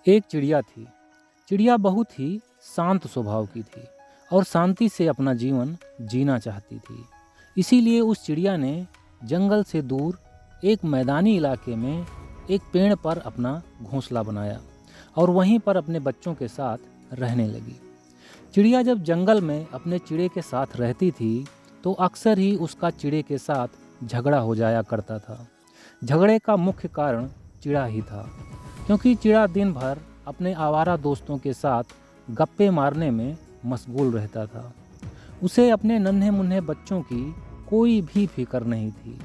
एक चिड़िया थी। चिड़िया बहुत ही शांत स्वभाव की थी और शांति से अपना जीवन जीना चाहती थी। इसीलिए उस चिड़िया ने जंगल से दूर एक मैदानी इलाके में एक पेड़ पर अपना घोंसला बनाया और वहीं पर अपने बच्चों के साथ रहने लगी। चिड़िया जब जंगल में अपने चिड़े के साथ रहती थी तो अक्सर ही उसका चिड़े के साथ झगड़ा हो जाया करता था। झगड़े का मुख्य कारण चिड़ा ही था, क्योंकि चिड़ा दिन भर अपने आवारा दोस्तों के साथ गप्पे मारने में मशगूल रहता था। उसे अपने नन्हे मुन्ने बच्चों की कोई भी फिक्र नहीं थी।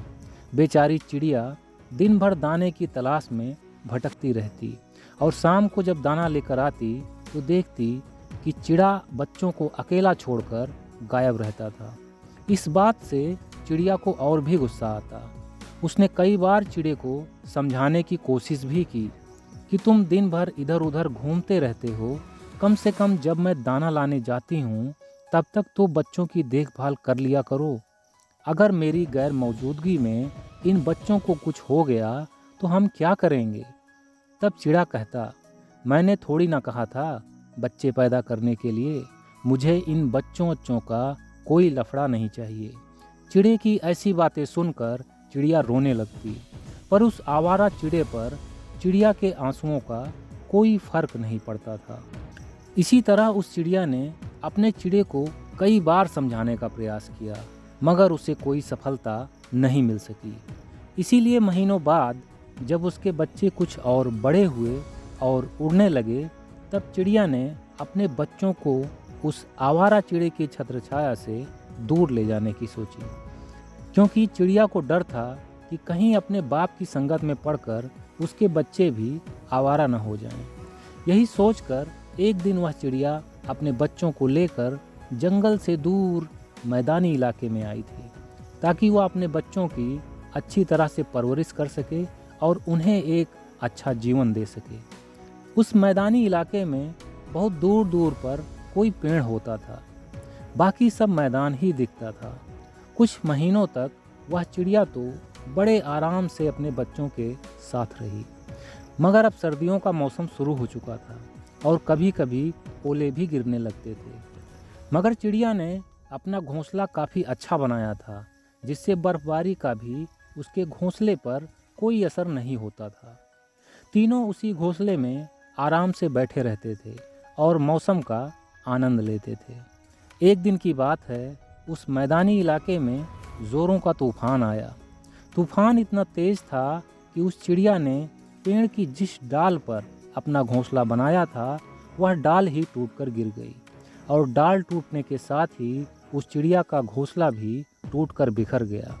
बेचारी चिड़िया दिन भर दाने की तलाश में भटकती रहती और शाम को जब दाना लेकर आती तो देखती कि चिड़ा बच्चों को अकेला छोड़कर गायब रहता था। इस बात से चिड़िया को और भी गुस्सा आता। उसने कई बार चिड़े को समझाने की कोशिश भी की कि तुम दिन भर इधर उधर घूमते रहते हो, कम से कम जब मैं दाना लाने जाती हूँ तब तक तो बच्चों की देखभाल कर लिया करो। अगर मेरी गैर मौजूदगी में इन बच्चों को कुछ हो गया तो हम क्या करेंगे? तब चिड़ा कहता, मैंने थोड़ी ना कहा था बच्चे पैदा करने के लिए, मुझे इन बच्चों का कोई लफड़ा नहीं चाहिए। चिड़े की ऐसी बातें सुनकर चिड़िया रोने लगती, पर उस आवारा चिड़े पर चिड़िया के आंसुओं का कोई फर्क नहीं पड़ता था। इसी तरह उस चिड़िया ने अपने चिड़े को कई बार समझाने का प्रयास किया, मगर उसे कोई सफलता नहीं मिल सकी। इसीलिए महीनों बाद जब उसके बच्चे कुछ और बड़े हुए और उड़ने लगे, तब चिड़िया ने अपने बच्चों को उस आवारा चिड़े की छत्रछाया से दूर ले जाने की सोची, क्योंकि चिड़िया को डर था कि कहीं अपने बाप की संगत में पड़कर उसके बच्चे भी आवारा न हो जाएं। यही सोचकर एक दिन वह चिड़िया अपने बच्चों को लेकर जंगल से दूर मैदानी इलाके में आई थी, ताकि वह अपने बच्चों की अच्छी तरह से परवरिश कर सके और उन्हें एक अच्छा जीवन दे सके। उस मैदानी इलाके में बहुत दूर दूर पर कोई पेड़ होता था, बाकी सब मैदान ही दिखता था। कुछ महीनों तक वह चिड़िया तो बड़े आराम से अपने बच्चों के साथ रही, मगर अब सर्दियों का मौसम शुरू हो चुका था और कभी कभी ओले भी गिरने लगते थे। मगर चिड़िया ने अपना घोंसला काफ़ी अच्छा बनाया था, जिससे बर्फबारी का भी उसके घोंसले पर कोई असर नहीं होता था। तीनों उसी घोंसले में आराम से बैठे रहते थे और मौसम का आनंद लेते थे। एक दिन की बात है, उस मैदानी इलाके में ज़ोरों का तूफान आया। तूफान इतना तेज़ था कि उस चिड़िया ने पेड़ की जिस डाल पर अपना घोंसला बनाया था वह डाल ही टूटकर गिर गई और डाल टूटने के साथ ही उस चिड़िया का घोंसला भी टूटकर बिखर गया।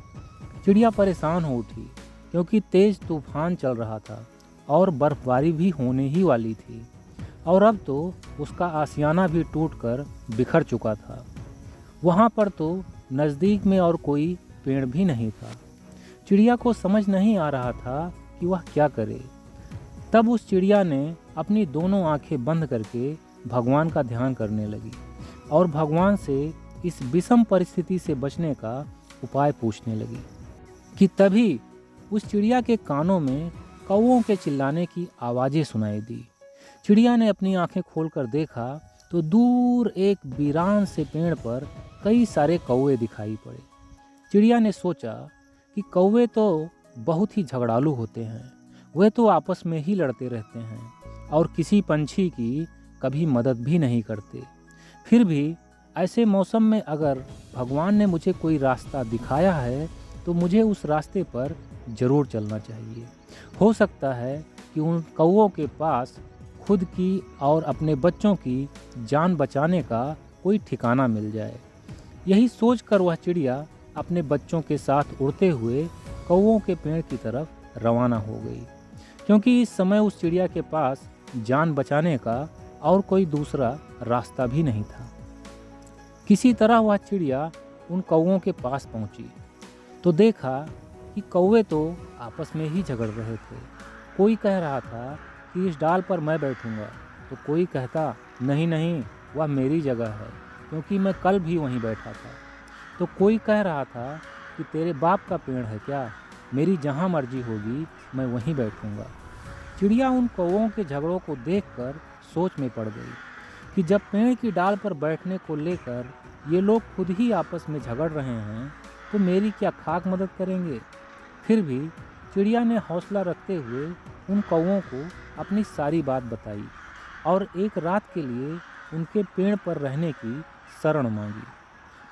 चिड़िया परेशान हो उठी, क्योंकि तेज़ तूफान चल रहा था और बर्फबारी भी होने ही वाली थी और अब तो उसका आशियाना भी टूटकर बिखर चुका था। वहाँ पर तो नज़दीक में और कोई पेड़ भी नहीं था। चिड़िया को समझ नहीं आ रहा था कि वह क्या करे। तब उस चिड़िया ने अपनी दोनों आंखें बंद करके भगवान का ध्यान करने लगी और भगवान से इस विषम परिस्थिति से बचने का उपाय पूछने लगी कि तभी उस चिड़िया के कानों में कौवों के चिल्लाने की आवाज़ें सुनाई दी। चिड़िया ने अपनी आंखें खोलकर देखा तो दूर एक वीरान से पेड़ पर कई सारे कौवे दिखाई पड़े। चिड़िया ने सोचा कि कौवे तो बहुत ही झगड़ालू होते हैं, वे तो आपस में ही लड़ते रहते हैं और किसी पंछी की कभी मदद भी नहीं करते। फिर भी ऐसे मौसम में अगर भगवान ने मुझे कोई रास्ता दिखाया है तो मुझे उस रास्ते पर ज़रूर चलना चाहिए। हो सकता है कि उन कौवों के पास खुद की और अपने बच्चों की जान बचाने का कोई ठिकाना मिल जाए। यही सोचकर वह चिड़िया अपने बच्चों के साथ उड़ते हुए कौवों के पेड़ की तरफ रवाना हो गई, क्योंकि इस समय उस चिड़िया के पास जान बचाने का और कोई दूसरा रास्ता भी नहीं था। किसी तरह वह चिड़िया उन कौवों के पास पहुंची तो देखा कि कौवे तो आपस में ही झगड़ रहे थे। कोई कह रहा था कि इस डाल पर मैं बैठूंगा, तो कोई कहता नहीं नहीं, वह मेरी जगह है क्योंकि मैं कल भी वहीं बैठा था। तो कोई कह रहा था कि तेरे बाप का पेड़ है क्या, मेरी जहाँ मर्जी होगी मैं वहीं बैठूंगा। चिड़िया उन कौवों के झगड़ों को देखकर सोच में पड़ गई कि जब पेड़ की डाल पर बैठने को लेकर ये लोग खुद ही आपस में झगड़ रहे हैं तो मेरी क्या खाक मदद करेंगे। फिर भी चिड़िया ने हौसला रखते हुए उन कौवों को अपनी सारी बात बताई और एक रात के लिए उनके पेड़ पर रहने की शरण मांगी।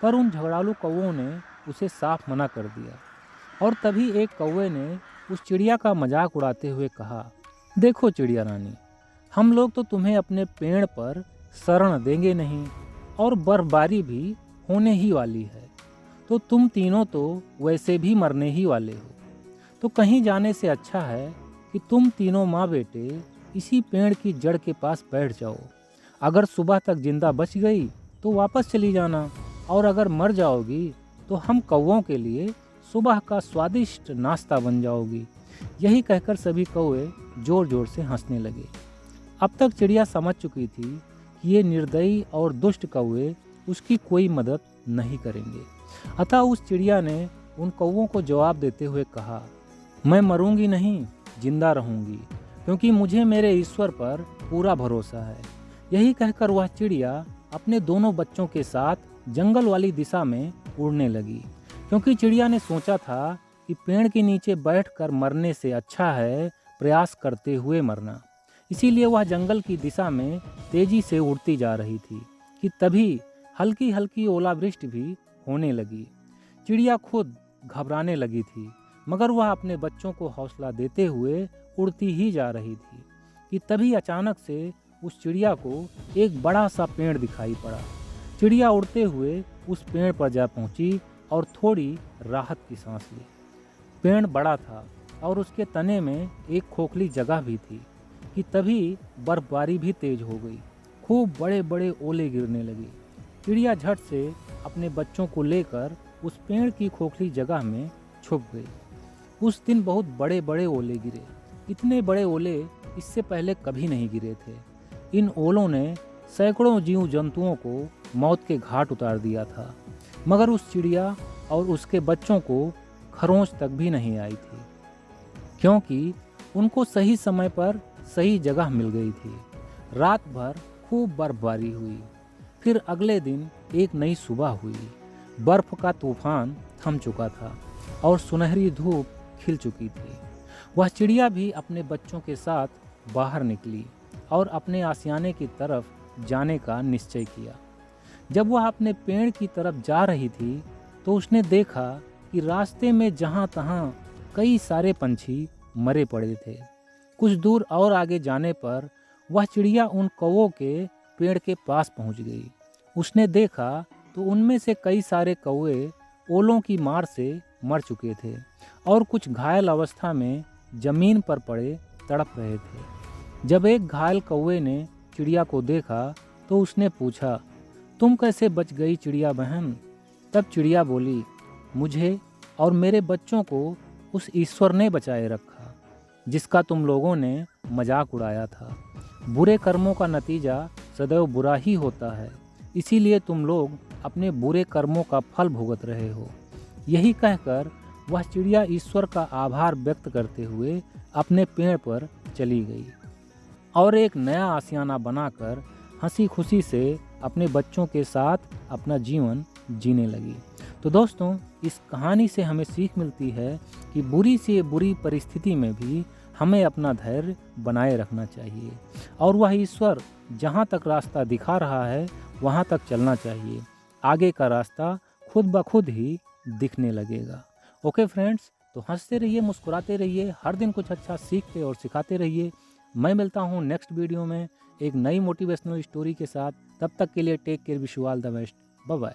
पर उन झगड़ालू कौवों ने उसे साफ मना कर दिया और तभी एक कौवे ने उस चिड़िया का मजाक उड़ाते हुए कहा, देखो चिड़िया रानी, हम लोग तो तुम्हें अपने पेड़ पर शरण देंगे नहीं और बर्फबारी भी होने ही वाली है, तो तुम तीनों तो वैसे भी मरने ही वाले हो। तो कहीं जाने से अच्छा है कि तुम तीनों माँ बेटे इसी पेड़ की जड़ के पास बैठ जाओ। अगर सुबह तक जिंदा बच गई तो वापस चली जाना, और अगर मर जाओगी तो हम कौवों के लिए सुबह का स्वादिष्ट नाश्ता बन जाओगी। यही कहकर सभी कौवे जोर जोर से हंसने लगे। अब तक चिड़िया समझ चुकी थी कि ये निर्दयी और दुष्ट कौवे उसकी कोई मदद नहीं करेंगे। अतः उस चिड़िया ने उन कौवों को जवाब देते हुए कहा, मैं मरूंगी नहीं, जिंदा रहूंगी, क्योंकि मुझे मेरे ईश्वर पर पूरा भरोसा है। यही कहकर वह चिड़िया अपने दोनों बच्चों के साथ जंगल वाली दिशा में उड़ने लगी, क्योंकि चिड़िया ने सोचा था कि पेड़ के नीचे बैठकर मरने से अच्छा है प्रयास करते हुए मरना। इसीलिए वह जंगल की दिशा में तेजी से उड़ती जा रही थी कि तभी हल्की हल्की ओलावृष्टि भी होने लगी। चिड़िया खुद घबराने लगी थी, मगर वह अपने बच्चों को हौसला देते हुए उड़ती ही जा रही थी कि तभी अचानक से उस चिड़िया को एक बड़ा सा पेड़ दिखाई पड़ा। चिड़िया उड़ते हुए उस पेड़ पर जा पहुंची और थोड़ी राहत की सांस ली। पेड़ बड़ा था और उसके तने में एक खोखली जगह भी थी कि तभी बर्फबारी भी तेज हो गई। खूब बड़े बड़े ओले गिरने लगे। चिड़िया झट से अपने बच्चों को लेकर उस पेड़ की खोखली जगह में छुप गई। उस दिन बहुत बड़े बड़े ओले गिरे। इतने बड़े ओले इससे पहले कभी नहीं गिरे थे। इन ओलों ने सैकड़ों जीव जंतुओं को मौत के घाट उतार दिया था, मगर उस चिड़िया और उसके बच्चों को खरोंच तक भी नहीं आई थी, क्योंकि उनको सही समय पर सही जगह मिल गई थी। रात भर खूब बर्फबारी हुई। फिर अगले दिन एक नई सुबह हुई। बर्फ का तूफान थम चुका था और सुनहरी धूप खिल चुकी थी। वह चिड़िया भी अपने बच्चों के साथ बाहर निकली और अपने आशियाने की तरफ जाने का निश्चय किया। जब वह अपने पेड़ की तरफ जा रही थी तो उसने देखा कि रास्ते में जहाँ तहाँ कई सारे पंछी मरे पड़े थे। कुछ दूर और आगे जाने पर वह चिड़िया उन कौवों के पेड़ के पास पहुँच गई। उसने देखा तो उनमें से कई सारे कौवे ओलों की मार से मर चुके थे और कुछ घायल अवस्था में जमीन पर पड़े तड़प रहे थे। जब एक घायल कौवे ने चिड़िया को देखा तो उसने पूछा, तुम कैसे बच गई चिड़िया बहन? तब चिड़िया बोली, मुझे और मेरे बच्चों को उस ईश्वर ने बचाए रखा जिसका तुम लोगों ने मजाक उड़ाया था। बुरे कर्मों का नतीजा सदैव बुरा ही होता है, इसीलिए तुम लोग अपने बुरे कर्मों का फल भुगत रहे हो। यही कहकर वह चिड़िया ईश्वर का आभार व्यक्त करते हुए अपने पेड़ पर चली गई और एक नया आशियाना बनाकर हंसी खुशी से अपने बच्चों के साथ अपना जीवन जीने लगी। तो दोस्तों, इस कहानी से हमें सीख मिलती है कि बुरी से बुरी परिस्थिति में भी हमें अपना धैर्य बनाए रखना चाहिए और वह ईश्वर जहाँ तक रास्ता दिखा रहा है वहाँ तक चलना चाहिए। आगे का रास्ता खुद ब खुद ही दिखने लगेगा। ओके फ्रेंड्स, तो हंसते रहिए, मुस्कुराते रहिए, हर दिन कुछ अच्छा सीखते और सिखाते रहिए। मैं मिलता हूँ नेक्स्ट वीडियो में एक नई मोटिवेशनल स्टोरी के साथ। तब तक के लिए take care, wish you all the best, bye bye.